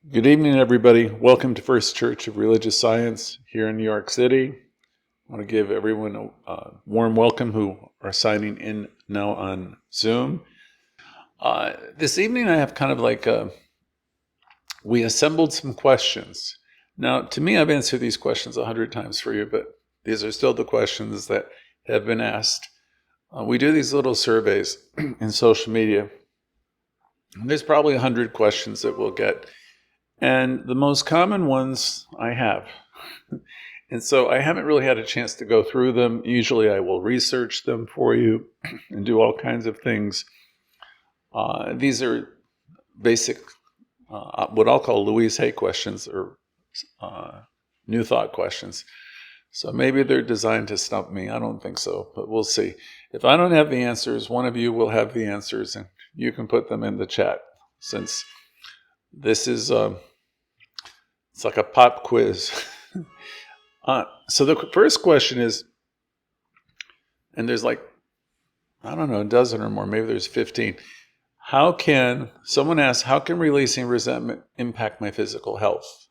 Good evening, everybody. Welcome to First Church of Religious Science here in New York City. I want to give everyone a warm welcome who are signing in now on Zoom. This evening I have kind of like we assembled some questions. Now, to me, I've answered these questions 100 times for you, but these are still the questions that have been asked. We do these little surveys in social media. And there's probably 100 questions that we'll get. And the most common ones I have. And so I haven't really had a chance to go through them. Usually I will research them for you and do all kinds of things. These are basic, what I'll call Louise Hay questions or new thought questions. So maybe they're designed to stump me. I don't think so, but we'll see. If I don't have the answers, one of you will have the answers and you can put them in the chat, since this is it's like a pop quiz. So the first question is, and there's like, I don't know, a dozen or more, maybe there's 15. Someone asks, how can releasing resentment impact my physical health?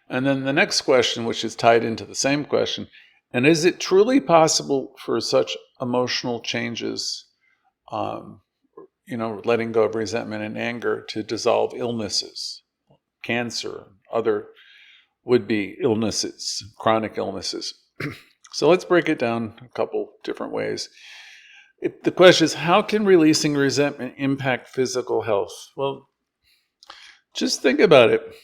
And then the next question, which is tied into the same question, and is it truly possible for such emotional changes, letting go of resentment and anger, to dissolve illnesses, cancer, other would-be illnesses, chronic illnesses? So let's break it down a couple different ways. The question is, how can releasing resentment impact physical health? Well, just think about it.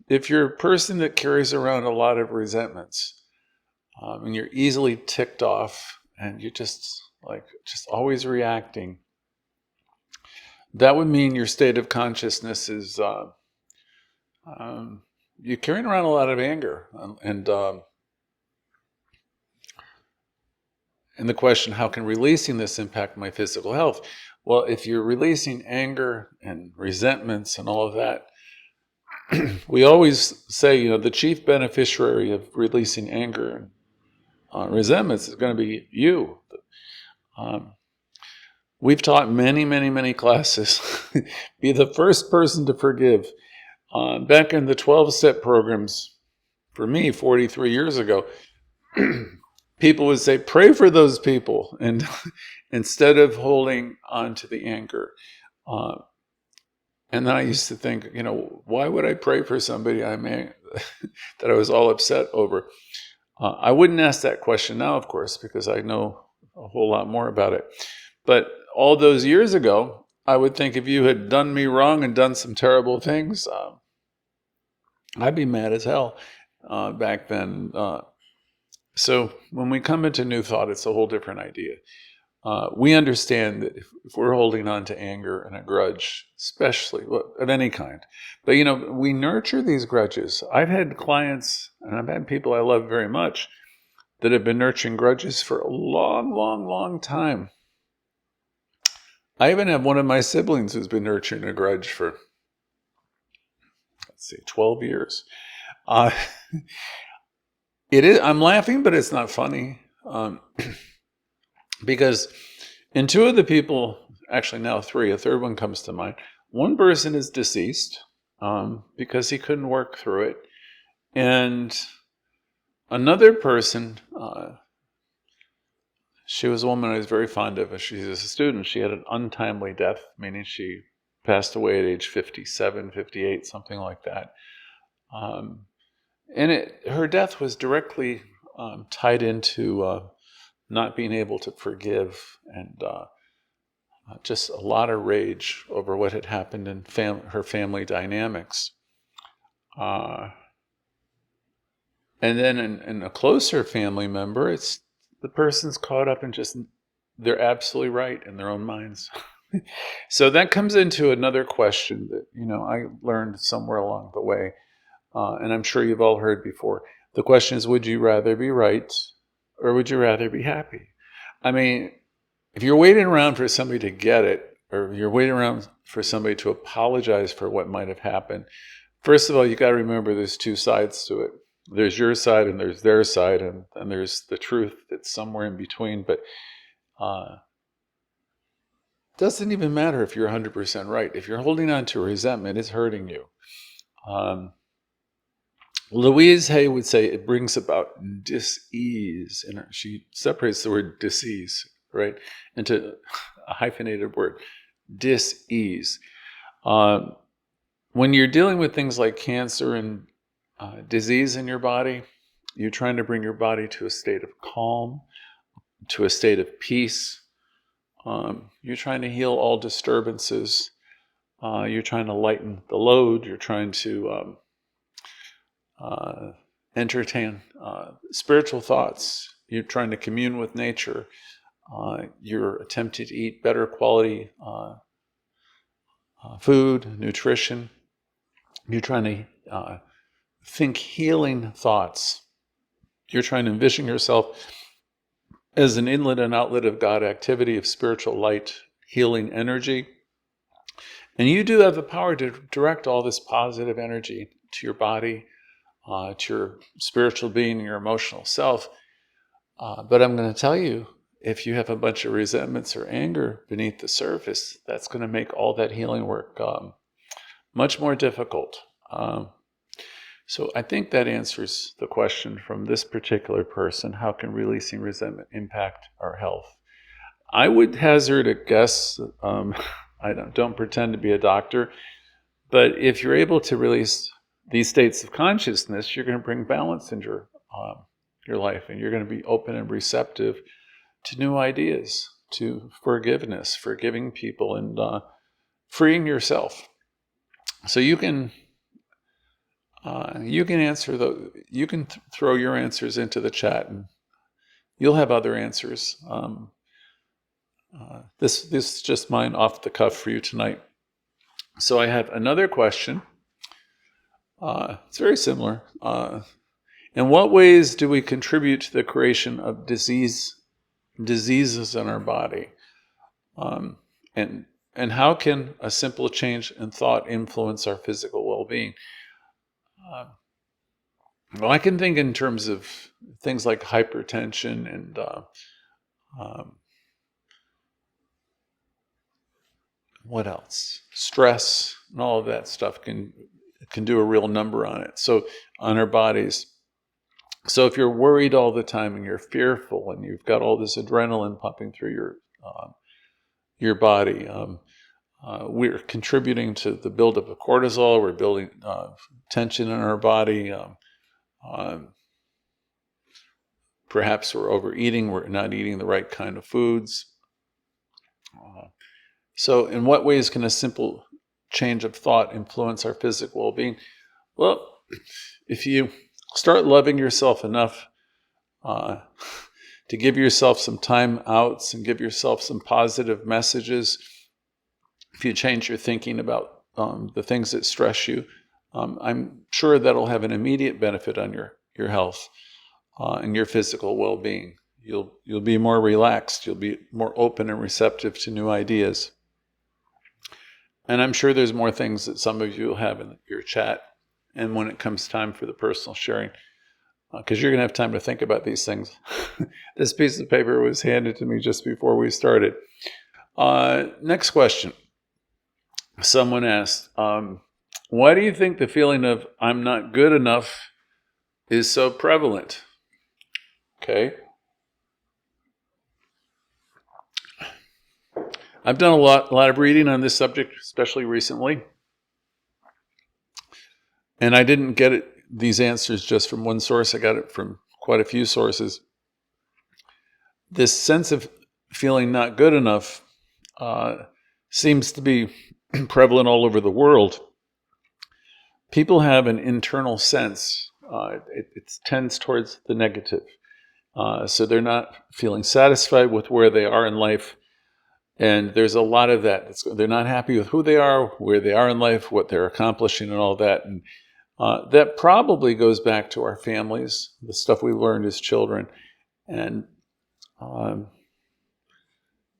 If you're a person that carries around a lot of resentments, and you're easily ticked off, and you're just always reacting, that would mean your state of consciousness is you're carrying around a lot of anger. And the question, how can releasing this impact my physical health? Well, if you're releasing anger and resentments and all of that, we always say, the chief beneficiary of releasing anger and resentments is going to be you. We've taught many, many, many classes. Be the first person to forgive. Back in the 12-step programs, for me, 43 years ago, people would say, pray for those people, and instead of holding on to the anger. And then I used to think, why would I pray for somebody that I was all upset over? I wouldn't ask that question now, of course, because I know a whole lot more about it. But all those years ago, I would think if you had done me wrong and done some terrible things, I'd be mad as hell back then. So when we come into New Thought, it's a whole different idea. We understand that if we're holding on to anger and a grudge, especially of any kind, but we nurture these grudges. I've had clients, and I've had people I love very much, that have been nurturing grudges for a long, long, long time. I even have one of my siblings who's been nurturing a grudge for, 12 years. It is. I'm laughing, but it's not funny. Because in two of the people, actually now three, a third one comes to mind. One person is deceased because he couldn't work through it. And another person, she was a woman I was very fond of. She's a student. She had an untimely death, meaning she passed away at age 57, 58, something like that. And her death was directly tied into not being able to forgive, and just a lot of rage over what had happened in her family dynamics. And then in a closer family member, it's the person's caught up in just, they're absolutely right in their own minds. So that comes into another question that, I learned somewhere along the way, and I'm sure you've all heard before. The question is, would you rather be right or would you rather be happy? I mean, if you're waiting around for somebody to get it, or you're waiting around for somebody to apologize for what might have happened, first of all, you got to remember there's two sides to it. There's your side and there's their side, and there's the truth that's somewhere in between. But it doesn't even matter if you're 100% right. If you're holding on to resentment, it's hurting you. Louise Hay would say it brings about dis-ease. And she separates the word disease, right, into a hyphenated word, dis-ease. When you're dealing with things like cancer and disease in your body, you're trying to bring your body to a state of calm, to a state of peace. You're trying to heal all disturbances. You're trying to lighten the load. You're trying to entertain spiritual thoughts. You're trying to commune with nature. You're attempting to eat better quality food, nutrition. You're trying to think healing thoughts. You're trying to envision yourself as an inlet and outlet of God activity, of spiritual light, healing energy. And you do have the power to direct all this positive energy to your body, to your spiritual being, your emotional self. But I'm going to tell you, if you have a bunch of resentments or anger beneath the surface, that's going to make all that healing work much more difficult. So I think that answers the question from this particular person: how can releasing resentment impact our health? I would hazard a guess. I don't pretend to be a doctor, but if you're able to release these states of consciousness, you're going to bring balance into your life, and you're going to be open and receptive to new ideas, to forgiveness, forgiving people, and freeing yourself. So you can answer you can throw your answers into the chat, and you'll have other answers. This is just mine off the cuff for you tonight. So I have another question. It's very similar. In what ways do we contribute to the creation of diseases in our body? And how can a simple change in thought influence our physical well-being? Well, I can think in terms of things like hypertension and what else? Stress and all of that stuff can do a real number on it. So on our bodies. So if you're worried all the time and you're fearful and you've got all this adrenaline pumping through your body, we're contributing to the buildup of cortisol. We're building tension in our body. Perhaps we're overeating. We're not eating the right kind of foods. So in what ways can a simple change of thought influence our physical well-being? Well, if you start loving yourself enough to give yourself some time outs and give yourself some positive messages, if you change your thinking about the things that stress you, I'm sure that'll have an immediate benefit on your health and your physical well-being. You'll be more relaxed. You'll be more open and receptive to new ideas. And I'm sure there's more things that some of you will have in your chat. And when it comes time for the personal sharing, because you're going to have time to think about these things. This piece of paper was handed to me just before we started. Next question. Someone asked, why do you think the feeling of I'm not good enough is so prevalent? Okay. I've done a lot of reading on this subject, especially recently. And I didn't get these answers just from one source. I got it from quite a few sources. This sense of feeling not good enough seems to be prevalent all over the world. People have an internal sense. It tends towards the negative. So they're not feeling satisfied with where they are in life. And there's a lot of that. They're not happy with who they are, where they are in life, what they're accomplishing, and all that. And that probably goes back to our families, the stuff we learned as children. And,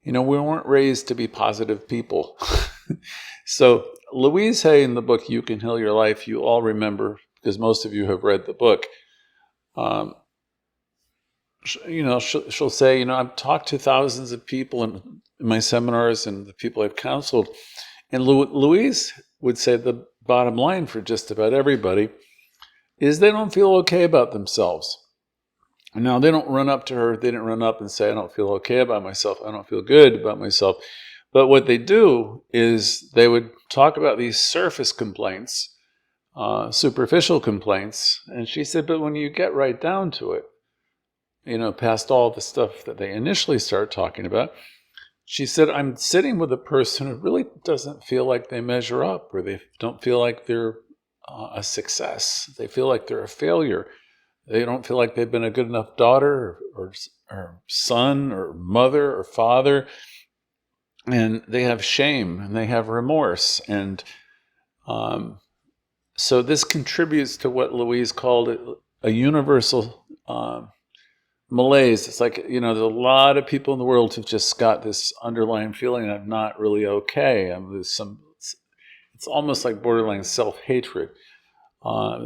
we weren't raised to be positive people. So Louise Hay, in the book, You Can Heal Your Life, you all remember, because most of you have read the book. She'll say, I've talked to thousands of people in my seminars and the people I've counseled. And Louise would say the bottom line for just about everybody is they don't feel okay about themselves. Now, they don't run up to her. They didn't run up and say, I don't feel okay about myself. I don't feel good about myself. But what they do is they would talk about these surface complaints, superficial complaints. And she said, but when you get right down to it, past all the stuff that they initially start talking about, she said, I'm sitting with a person who really doesn't feel like they measure up, or they don't feel like they're a success. They feel like they're a failure. They don't feel like they've been a good enough daughter or son or mother or father. And they have shame and they have remorse. And so this contributes to what Louise called a universal malaise. It's like, there's a lot of people in the world who've just got this underlying feeling I'm not really okay. It's almost like borderline self-hatred.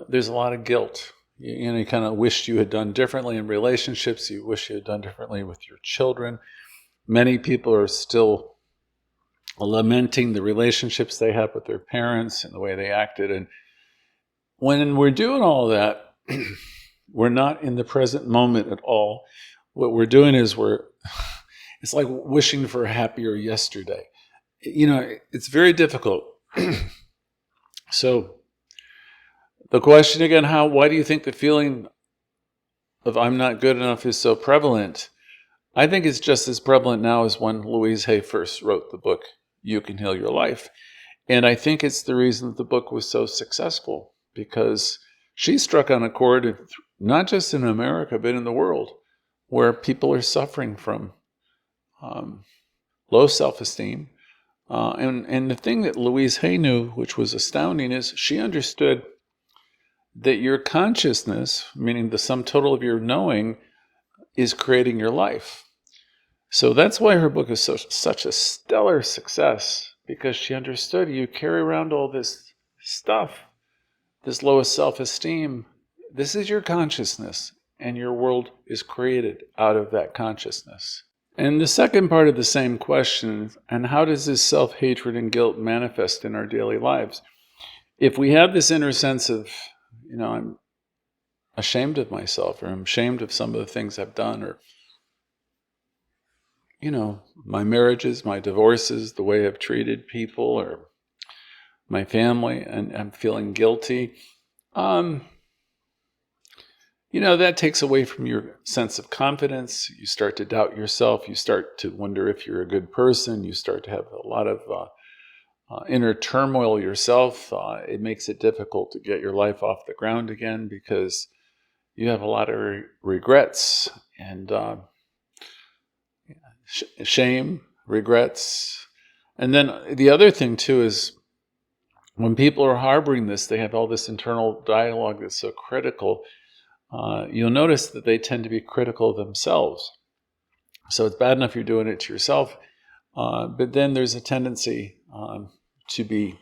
There's a lot of guilt. You kind of wished you had done differently in relationships. You wish you had done differently with your children. Many people are still lamenting the relationships they had with their parents and the way they acted. And when we're doing all that, we're not in the present moment at all. What we're doing is it's like wishing for a happier yesterday. It's very difficult. So the question again, why do you think the feeling of I'm not good enough is so prevalent? I think it's just as prevalent now as when Louise Hay first wrote the book, You Can Heal Your Life. And I think it's the reason that the book was so successful, because she struck on a chord, not just in America, but in the world, where people are suffering from low self-esteem. And the thing that Louise Hay knew, which was astounding, is she understood that your consciousness, meaning the sum total of your knowing, is creating your life. So that's why her book is such a stellar success, because she understood you carry around all this stuff, this lowest self-esteem. This is your consciousness, and your world is created out of that consciousness. And the second part of the same question, and how does this self-hatred and guilt manifest in our daily lives? If we have this inner sense of, I'm ashamed of myself, or I'm ashamed of some of the things I've done, or, my marriages, my divorces, the way I've treated people, or my family, and I'm feeling guilty, that takes away from your sense of confidence. You start to doubt yourself. You start to wonder if you're a good person. You start to have a lot of inner turmoil yourself. It makes it difficult to get your life off the ground again, because you have a lot of regrets and shame, regrets. And then the other thing too is, when people are harboring this, they have all this internal dialogue that's so critical. You'll notice that they tend to be critical of themselves. So it's bad enough you're doing it to yourself, but then there's a tendency to be,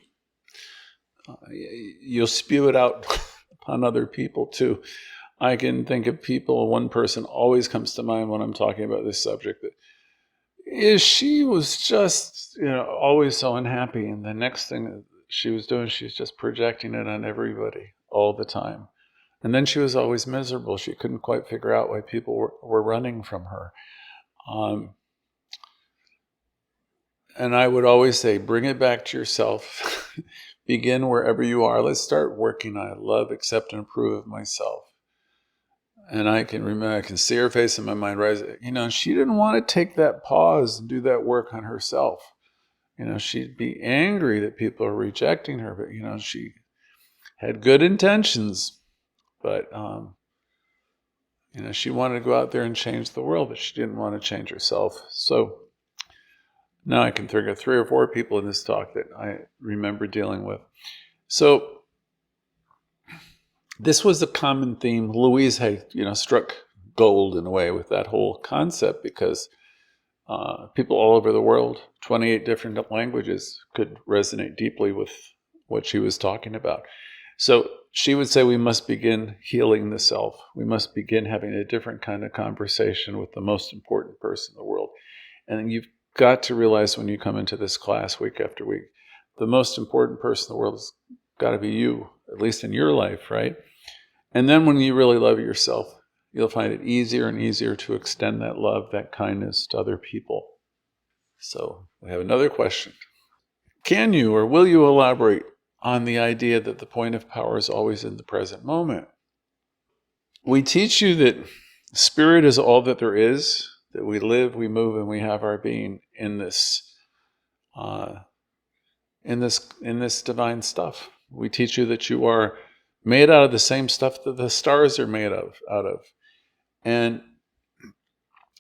you'll spew it out upon other people too. I can think of people, one person always comes to mind when I'm talking about this subject, that she was just, always so unhappy. And the next thing that she was doing, she was just projecting it on everybody all the time. And then she was always miserable. She couldn't quite figure out why people were running from her. And I would always say, bring it back to yourself. Begin wherever you are. Let's start working on it. Love, accept, and approve of myself. And I can remember, I can see her face in my mind rise. She didn't want to take that pause and do that work on herself. She'd be angry that people are rejecting her, but, she had good intentions. But, she wanted to go out there and change the world, but she didn't want to change herself. So now I can think of 3 or 4 people in this talk that I remember dealing with. So this was a common theme. Louise had, struck gold in a way with that whole concept, because people all over the world, 28 different languages, could resonate deeply with what she was talking about. So she would say we must begin healing the self. We must begin having a different kind of conversation with the most important person in the world. And you've got to realize when you come into this class week after week, the most important person in the world is got to be you, at least in your life, right? And then when you really love yourself, you'll find it easier and easier to extend that love, that kindness to other people. So we have another question. Can you or will you elaborate on the idea that the point of power is always in the present moment? We teach you that spirit is all that there is, that we live, we move, and we have our being in this divine stuff. We teach you that you are made out of the same stuff that the stars are made out of. And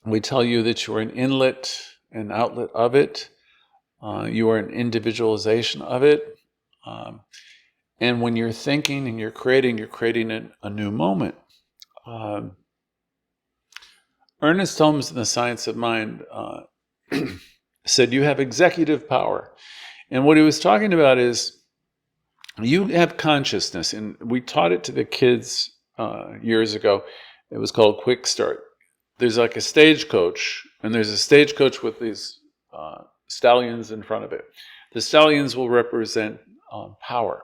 we tell you that you are an inlet and outlet of it. You are an individualization of it. And when you're thinking and you're creating a new moment. Ernest Holmes in The Science of Mind said you have executive power. And what he was talking about is you have consciousness. And we taught it to the kids years ago. It was called Quick Start. There's like a stagecoach, and there's a stagecoach with these stallions in front of it. The stallions will represent power.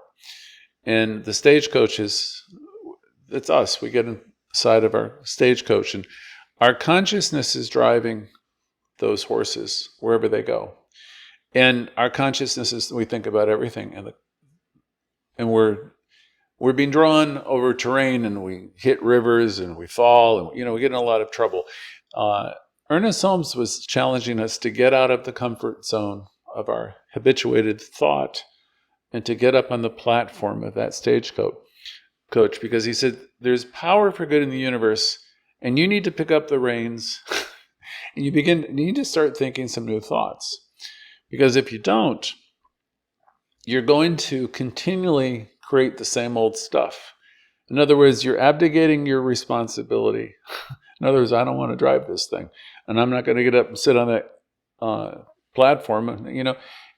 And the stagecoach it's us. We get inside of our stagecoach, and our consciousness is driving those horses wherever they go. And our consciousness is, we think about everything, and we're being drawn over terrain, and we hit rivers, and we fall, and we get in a lot of trouble. Ernest Holmes was challenging us to get out of the comfort zone of our habituated thought and to get up on the platform of that stagecoach, because he said there's power for good in the universe, and you need to pick up the reins, and you need to start thinking some new thoughts. Because if you don't, you're going to continually create the same old stuff. In other words, you're abdicating your responsibility. In other words, I don't want to drive this thing, and I'm not going to get up and sit on that platform.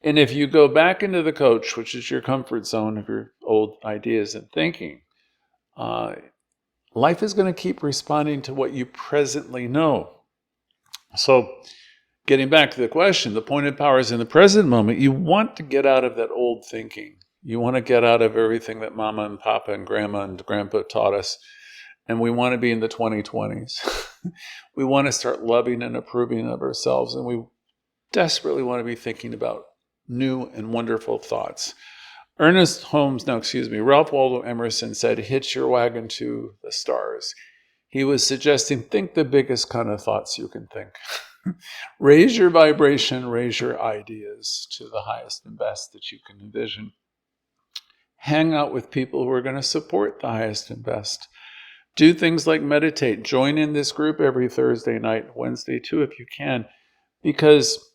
And if you go back into the coach, which is your comfort zone of your old ideas and thinking, life is going to keep responding to what you presently know. So, getting back to the question, the point of power is in the present moment. You want to get out of that old thinking. You want to get out of everything that Mama and Papa and Grandma and Grandpa taught us. And we want to be in the 2020s. We want to start loving and approving of ourselves. And we desperately want to be thinking about new and wonderful thoughts. Ralph Waldo Emerson said, hitch your wagon to the stars. He was suggesting, think the biggest kind of thoughts you can think. Raise your vibration, raise your ideas to the highest and best that you can envision. Hang out with people who are going to support the highest and best. Do things like meditate. Join in this group every Thursday night, Wednesday too, if you can, because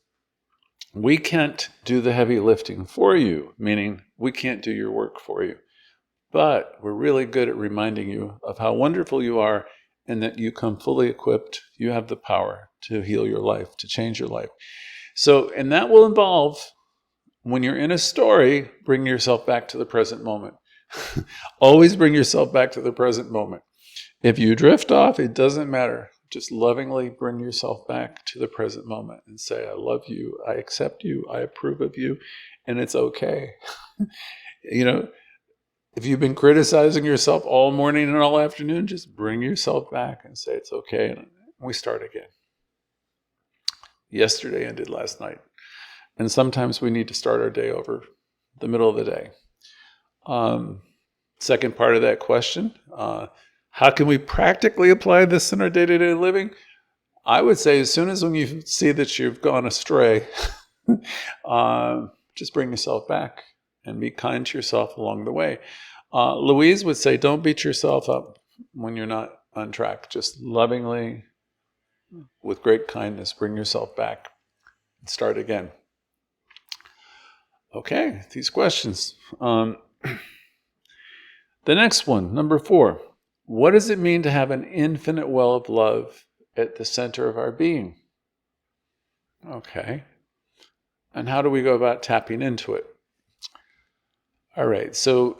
we can't do the heavy lifting for you, meaning we can't do your work for you. But we're really good at reminding you of how wonderful you are and that you come fully equipped. You have the power to heal your life, to change your life. So, and that will involve, when you're in a story, bring yourself back to the present moment. Always bring yourself back to the present moment. If you drift off, it doesn't matter. Just lovingly bring yourself back to the present moment and say, I love you, I accept you, I approve of you, and it's okay. If you've been criticizing yourself all morning and all afternoon, just bring yourself back and say it's okay, and we start again. Yesterday ended last night. And sometimes we need to start our day over the middle of the day. Second part of that question, how can we practically apply this in our day-to-day living? I would say as soon as when you see that you've gone astray, just bring yourself back and be kind to yourself along the way. Louise would say, don't beat yourself up when you're not on track. Just lovingly, with great kindness, bring yourself back and start again. Okay, these questions. The next one, number 4. What does it mean to have an infinite well of love at the center of our being? Okay. And how do we go about tapping into it? All right, so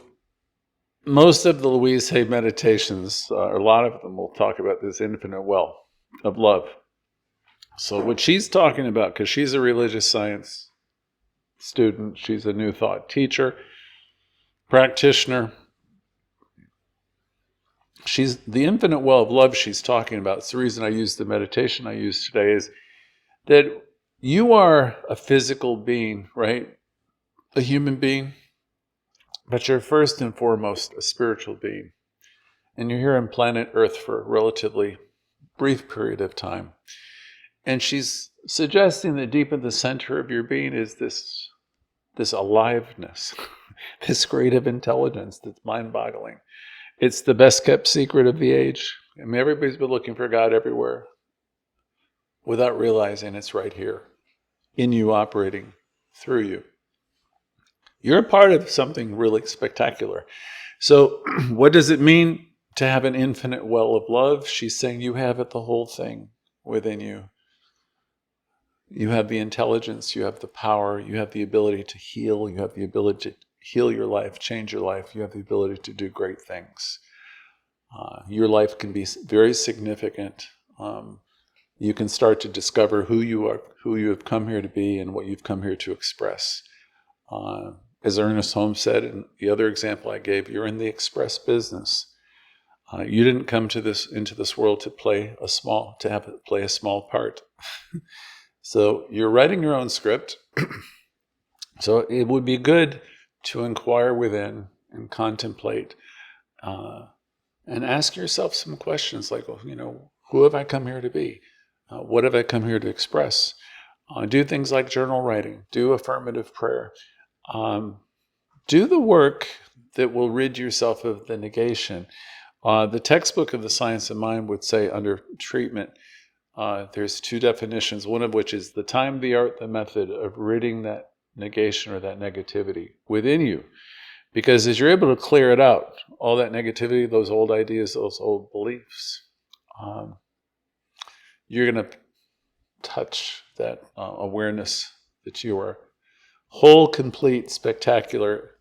most of the Louise Hay meditations, a lot of them will talk about this infinite well of love. So what she's talking about, because she's a religious science student, she's a New Thought teacher, practitioner. She's the infinite well of love she's talking about. It's the reason I use the meditation I use today, is that you are a physical being, right? A human being, but you're first and foremost a spiritual being. And you're here on planet Earth for a relatively brief period of time. And she's suggesting that deep in the center of your being is this aliveness, this creative intelligence that's mind-boggling. It's the best kept secret of the age. I mean, everybody's been looking for God everywhere without realizing it's right here, in you, operating through you. You're a part of something really spectacular. So what does it mean to have an infinite well of love? She's saying you have it, the whole thing within you. You have the intelligence, you have the power, you have the ability to heal, you have the ability to heal your life, change your life, you have the ability to do great things. Your life can be very significant. You can start to discover who you are, who you have come here to be, and what you've come here to express. As Ernest Holmes said in the other example I gave, you're in the express business. You didn't come into this world to play a small part. So you're writing your own script. So it would be good to inquire within and contemplate, and ask yourself some questions like, who have I come here to be? What have I come here to express? Do things like journal writing, do affirmative prayer, do the work that will rid yourself of the negation. The textbook of the Science of Mind would say under treatment, there's two definitions, one of which is the time, the art, the method of ridding that negation or that negativity within you. Because as you're able to clear it out, all that negativity, those old ideas, those old beliefs, you're going to touch that awareness that you are whole, complete, spectacular,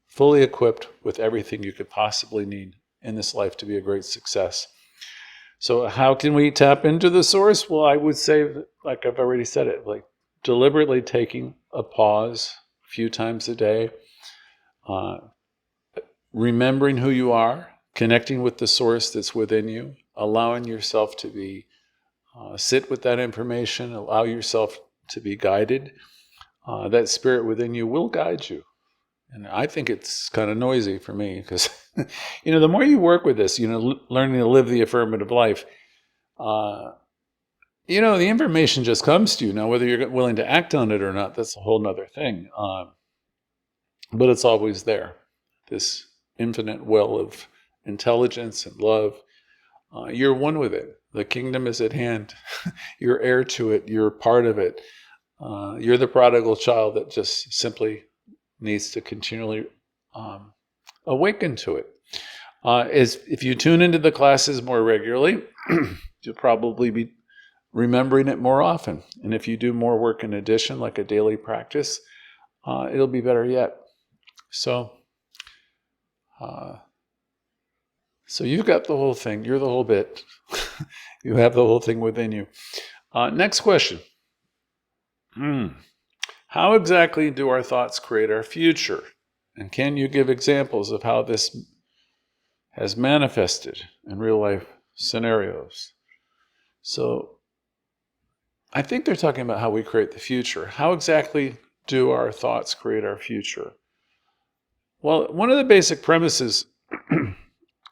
fully equipped with everything you could possibly need in this life to be a great success. So how can we tap into the source? Well, I would say, like I've already said it, like deliberately taking a pause a few times a day, remembering who you are, connecting with the source that's within you, allowing yourself to be, sit with that information, allow yourself to be guided. That spirit within you will guide you. And I think it's kind of noisy for me because, the more you work with this, learning to live the affirmative life, the information just comes to you. Now, whether you're willing to act on it or not, that's a whole nother thing. But it's always there, this infinite well of intelligence and love. You're one with it. The kingdom is at hand. You're heir to it. You're part of it. You're the prodigal child that just simply needs to continually awaken to it. If you tune into the classes more regularly, you'll probably be remembering it more often. And if you do more work in addition, like a daily practice, it'll be better yet. So you've got the whole thing. You're the whole bit. You have the whole thing within you. Next question. How exactly do our thoughts create our future? And can you give examples of how this has manifested in real life scenarios? So I think they're talking about how we create the future. How exactly do our thoughts create our future? Well, one of the basic premises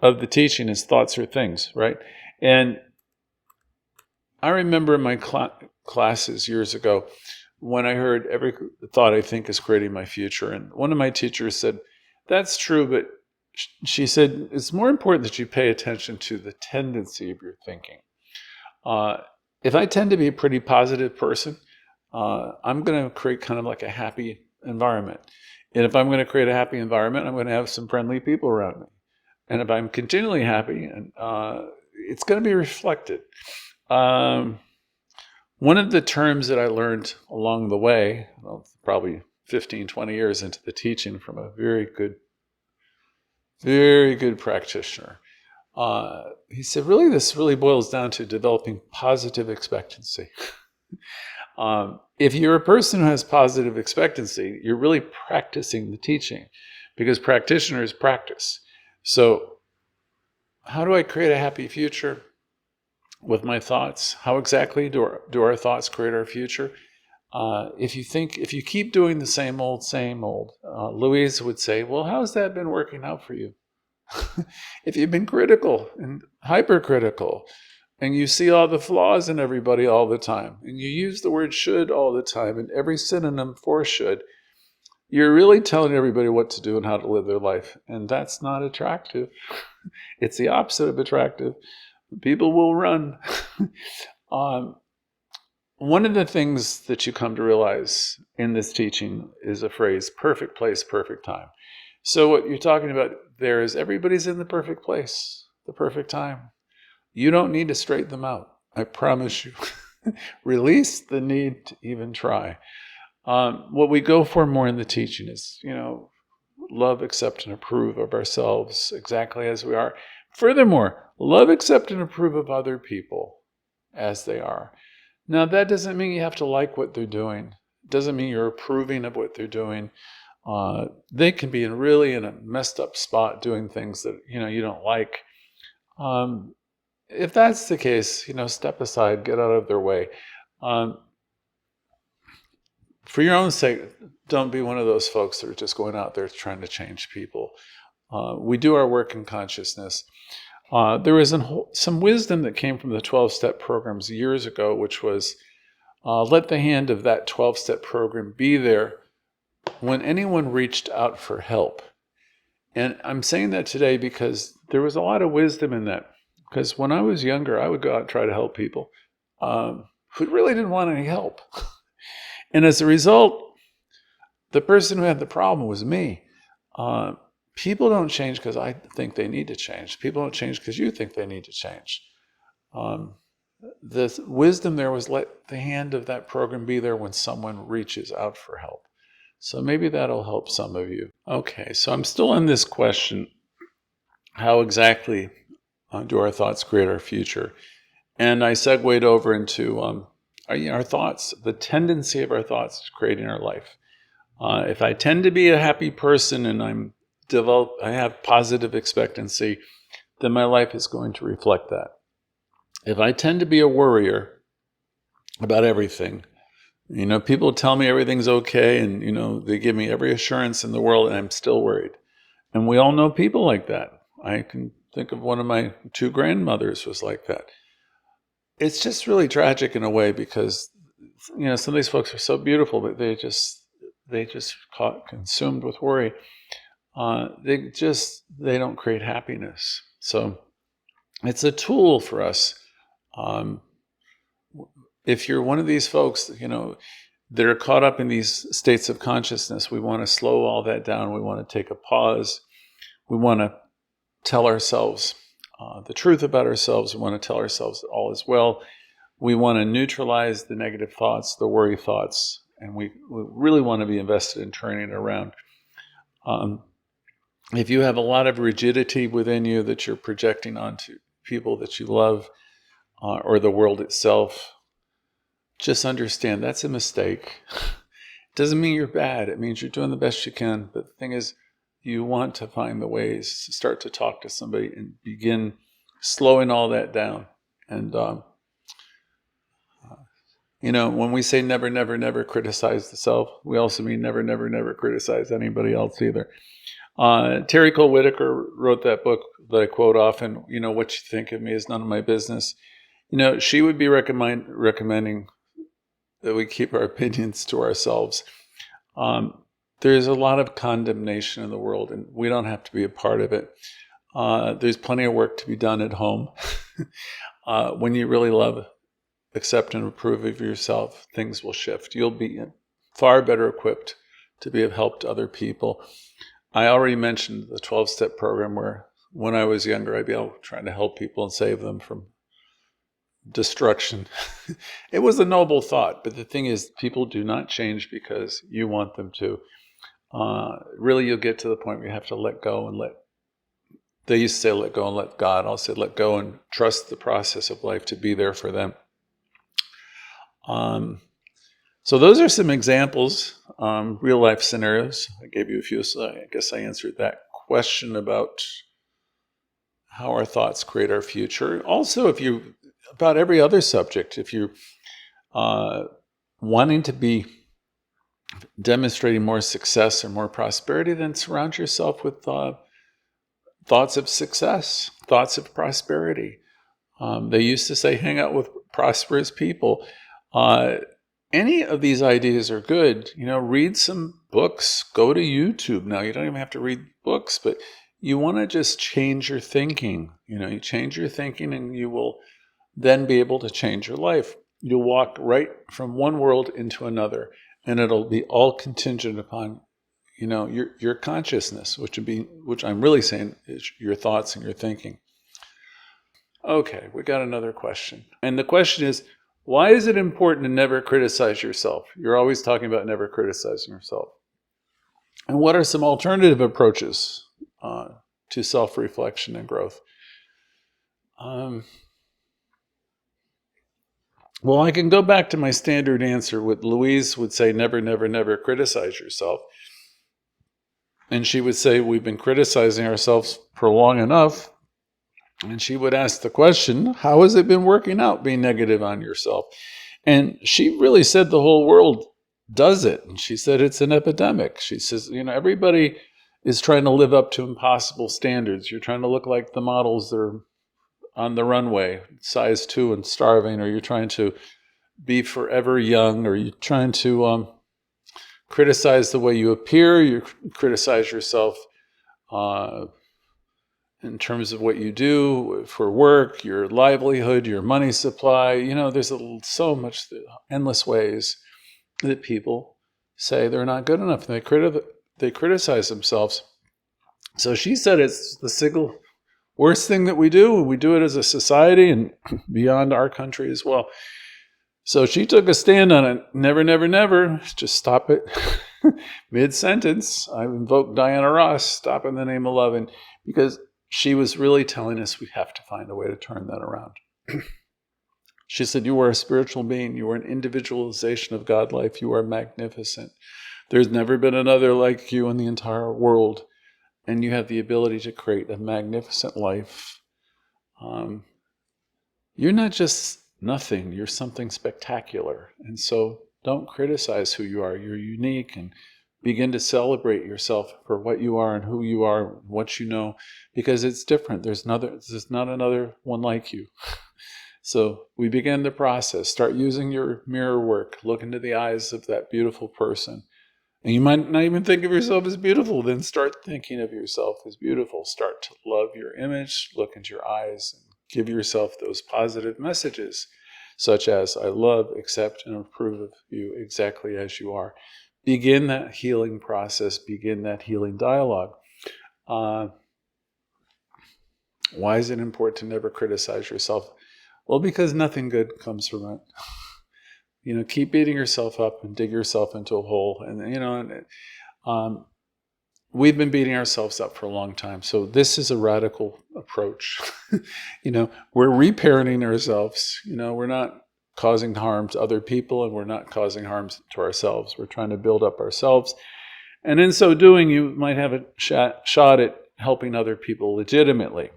of the teaching is thoughts are things, right? And I remember in my classes years ago when I heard every thought I think is creating my future. And one of my teachers said, that's true, but she said, it's more important that you pay attention to the tendency of your thinking. If I tend to be a pretty positive person, I'm going to create kind of like a happy environment. And if I'm going to create a happy environment, I'm going to have some friendly people around me. And if I'm continually happy, it's going to be reflected. One of the terms that I learned along the way, probably 15, 20 years into the teaching from a very good practitioner, he said, this really boils down to developing positive expectancy. If you're a person who has positive expectancy, you're really practicing the teaching because practitioners practice. So how do I create a happy future with my thoughts? How exactly do our thoughts create our future? If you keep doing the same old, Louise would say, well, how's that been working out for you? If you've been critical and hypercritical, and you see all the flaws in everybody all the time, and you use the word should all the time, and every synonym for should, you're really telling everybody what to do and how to live their life. And that's not attractive. It's the opposite of attractive. People will run. One of the things that you come to realize in this teaching is a phrase, perfect place, perfect time. So what you're talking about there is everybody's in the perfect place, the perfect time. You don't need to straighten them out. I promise you. Release the need to even try. What we go for more in the teaching is, love, accept, and approve of ourselves exactly as we are. Furthermore, love, accept, and approve of other people as they are. Now, that doesn't mean you have to like what they're doing. It doesn't mean you're approving of what they're doing. They can be really in a messed up spot doing things that, you don't like. If that's the case, step aside, get out of their way. For your own sake, don't be one of those folks that are just going out there trying to change people. We do our work in consciousness. There was some wisdom that came from the 12-step programs years ago, which was let the hand of that 12-step program be there when anyone reached out for help. And I'm saying that today because there was a lot of wisdom in that. Because when I was younger, I would go out and try to help people who really didn't want any help. And as a result, the person who had the problem was me. People don't change because I think they need to change. People don't change because you think they need to change. The wisdom there was let the hand of that program be there when someone reaches out for help. So maybe that'll help some of you. Okay, so I'm still on this question. How exactly do our thoughts create our future? And I segued over into our thoughts, the tendency of our thoughts to creating our life. If I tend to be a happy person and I have positive expectancy, then my life is going to reflect that. If I tend to be a worrier about everything, people tell me everything's okay and, they give me every assurance in the world and I'm still worried. And we all know people like that. I can think of one of my 2 grandmothers was like that. It's just really tragic in a way because, some of these folks are so beautiful, but they just caught consumed with worry. They don't create happiness. So it's a tool for us. If you're one of these folks, that are caught up in these states of consciousness, we want to slow all that down. We want to take a pause. We want to tell ourselves the truth about ourselves. We want to tell ourselves that all is well. We want to neutralize the negative thoughts, the worry thoughts, and we really want to be invested in turning it around. If you have a lot of rigidity within you that you're projecting onto people that you love or the world itself, just understand that's a mistake. It doesn't mean you're bad. It means you're doing the best you can. But the thing is, you want to find the ways to start to talk to somebody and begin slowing all that down. And, when we say never, never, never criticize the self, we also mean never, never, never criticize anybody else either. Terry Cole Whitaker wrote that book that I quote often, what you think of me is none of my business. She would be recommending that we keep our opinions to ourselves. There's a lot of condemnation in the world, and we don't have to be a part of it. There's plenty of work to be done at home. When you really love, accept, and approve of yourself, things will shift. You'll be far better equipped to be of help to other people. I already mentioned the 12-step program where when I was younger, I'd be out trying to help people and save them from destruction. It was a noble thought, but the thing is, people do not change because you want them to. Really, you'll get to the point where you have to let go and they used to say let go and let God. I'll say let go and trust the process of life to be there for them. So those are some examples, real life scenarios. I gave you a few, so I guess I answered that question about how our thoughts create our future. Also, about every other subject, if you're wanting to be demonstrating more success or more prosperity, then surround yourself with thoughts of success, thoughts of prosperity. They used to say, hang out with prosperous people. Any of these ideas are good. Read some books, go to YouTube. Now, you don't even have to read books, but you want to just change your thinking. You change your thinking and you will then be able to change your life. You'll walk right from one world into another, and it'll be all contingent upon, your consciousness, which I'm really saying is your thoughts and your thinking. Okay, we got another question. And the question is, why is it important to never criticize yourself? You're always talking about never criticizing yourself. And what are some alternative approaches to self-reflection and growth? Well, I can go back to my standard answer. What Louise would say, never, never, never criticize yourself. And she would say, we've been criticizing ourselves for long enough. And she would ask the question, how has it been working out being negative on yourself? And she really said the whole world does it. And she said it's an epidemic. She says, everybody is trying to live up to impossible standards. You're trying to look like the models that are on the runway, size 2 and starving, or you're trying to be forever young, or you're trying to criticize the way you appear. You criticize yourself in terms of what you do for work, your livelihood, your money supply. There's so much, endless ways that people say they're not good enough. They criticize themselves. So she said it's the single worst thing that we do. We do it as a society and beyond our country as well. So she took a stand on it. Never, never, never. Just stop it mid-sentence. I invoke Diana Ross, stop in the name of love. And because she was really telling us we have to find a way to turn that around. She said, you are a spiritual being. You are an individualization of God life. You are magnificent. There's never been another like you in the entire world. And you have the ability to create a magnificent life. You're not just nothing. You're something spectacular. And so don't criticize who you are. You're unique, and begin to celebrate yourself for what you are and who you are, what you know, because it's different. There's not another one like you. So we begin the process. Start using your mirror work. Look into the eyes of that beautiful person. And you might not even think of yourself as beautiful. Then start thinking of yourself as beautiful. Start to love your image. Look into your eyes and give yourself those positive messages, such as, I love, accept, and approve of you exactly as you are. Begin that healing process. Begin that healing dialogue. Why is it important to never criticize yourself? Well, because nothing good comes from it. Keep beating yourself up and dig yourself into a hole. And, we've been beating ourselves up for a long time. So this is a radical approach. We're reparenting ourselves. We're not causing harm to other people, and we're not causing harm to ourselves. We're trying to build up ourselves. And in so doing, you might have a shot at helping other people legitimately,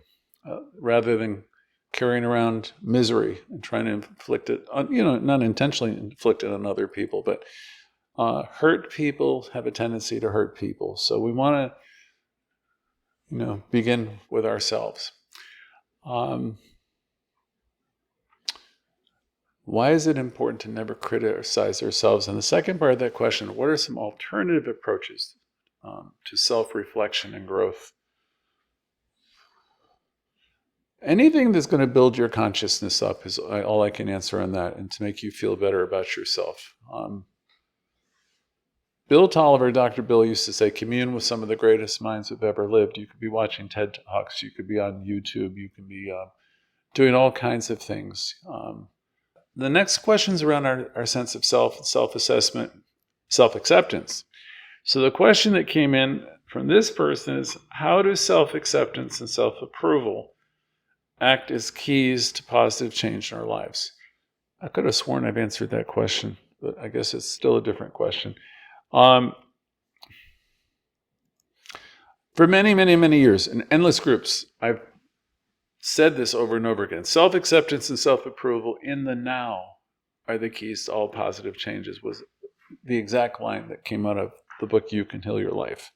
rather than carrying around misery and trying to inflict it on, not intentionally inflict it on other people, but hurt people have a tendency to hurt people. So we want to, begin with ourselves. Why is it important to never criticize ourselves? And the second part of that question, what are some alternative approaches to self-reflection and growth? Anything that's going to build your consciousness up is all I can answer on that, and to make you feel better about yourself. Bill Tolliver, Dr. Bill, used to say, commune with some of the greatest minds who've ever lived. You could be watching TED Talks. You could be on YouTube. You could be doing all kinds of things. The next question is around our sense of self, self-assessment, self-acceptance. So the question that came in from this person is, how do self-acceptance and self-approval act as keys to positive change in our lives? I could have sworn I've answered that question but I guess it's still a different question. For many, many, many years, in endless groups, I've said this over and over again. Self-acceptance and self-approval in the now are the keys to all positive changes, was the exact line that came out of the book, You Can Heal Your Life.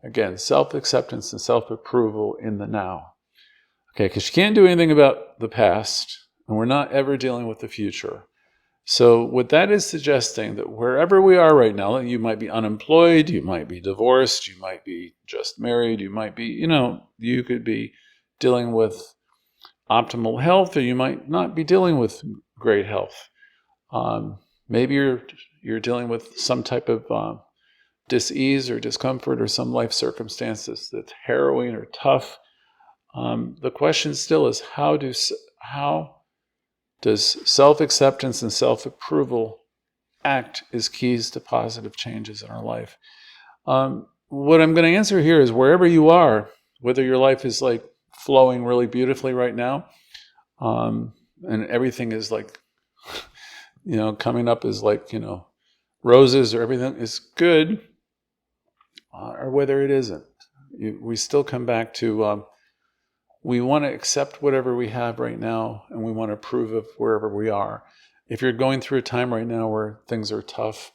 Again, self-acceptance and self-approval in the now. Okay, because you can't do anything about the past, and we're not ever dealing with the future. So what that is suggesting, that wherever we are right now, you might be unemployed, you might be divorced, you might be just married, you might be, you could be dealing with optimal health, or you might not be dealing with great health. Maybe you're dealing with some type of dis-ease or discomfort or some life circumstances that's harrowing or tough. The question still is, how does self-acceptance and self-approval act as keys to positive changes in our life? What I'm going to answer here is, wherever you are, whether your life is like flowing really beautifully right now, and everything is like, coming up is like, roses, or everything is good, or whether it isn't. We still come back to, we want to accept whatever we have right now, and we want to approve of wherever we are. If you're going through a time right now where things are tough,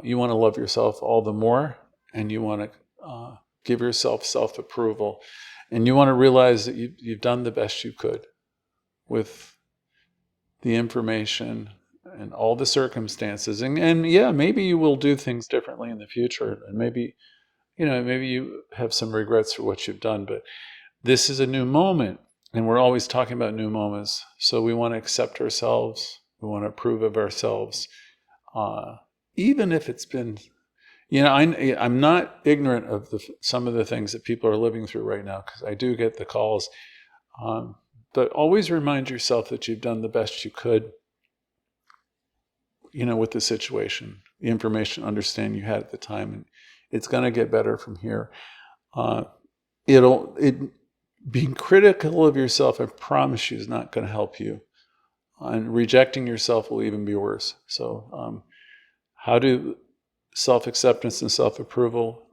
you want to love yourself all the more, and you want to give yourself self-approval, and you want to realize that you've done the best you could with the information and all the circumstances. And yeah, maybe you will do things differently in the future, and maybe you have some regrets for what you've done, but this is a new moment, and we're always talking about new moments. So we want to accept ourselves. We want to approve of ourselves, even if it's been, I'm not ignorant of some of the things that people are living through right now, because I do get the calls. But always remind yourself that you've done the best you could, with the situation, the information, understanding you had at the time, and it's going to get better from here. Being critical of yourself, I promise you, is not going to help you. And rejecting yourself will even be worse. So how do self-acceptance and self-approval,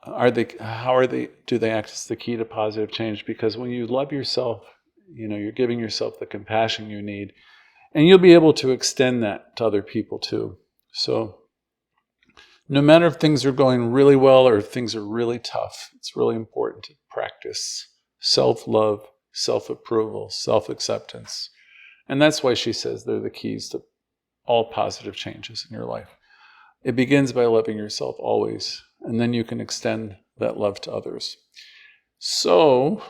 do they act as the key to positive change? Because when you love yourself, you're giving yourself the compassion you need, and you'll be able to extend that to other people too. So no matter if things are going really well or if things are really tough, it's really important to practice self-love, self-approval, self-acceptance. And that's why she says they're the keys to all positive changes in your life. It begins by loving yourself always, and then you can extend that love to others. So,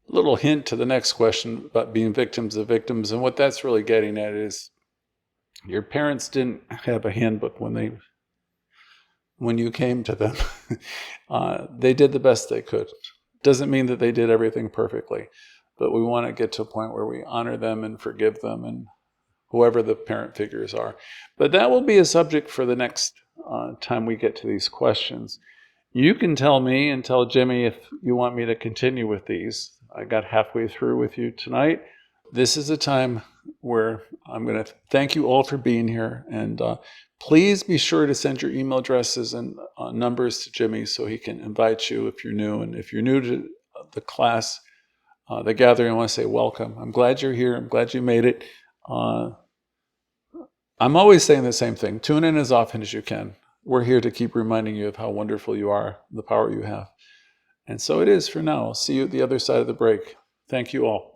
little hint to the next question about being victims of victims, and what that's really getting at is, your parents didn't have a handbook when you came to them. They did the best they could. Doesn't mean that they did everything perfectly, but we want to get to a point where we honor them and forgive them, and whoever the parent figures are. But that will be a subject for the next time we get to these questions. You can tell me and tell Jimmy if you want me to continue with these. I got halfway through with you tonight. This is a time where I'm going to thank you all for being here. And please be sure to send your email addresses and numbers to Jimmy so he can invite you if you're new. And if you're new to the class, the gathering, I want to say welcome. I'm glad you're here. I'm glad you made it. I'm always saying the same thing. Tune in as often as you can. We're here to keep reminding you of how wonderful you are, the power you have. And so it is for now. I'll see you at the other side of the break. Thank you all.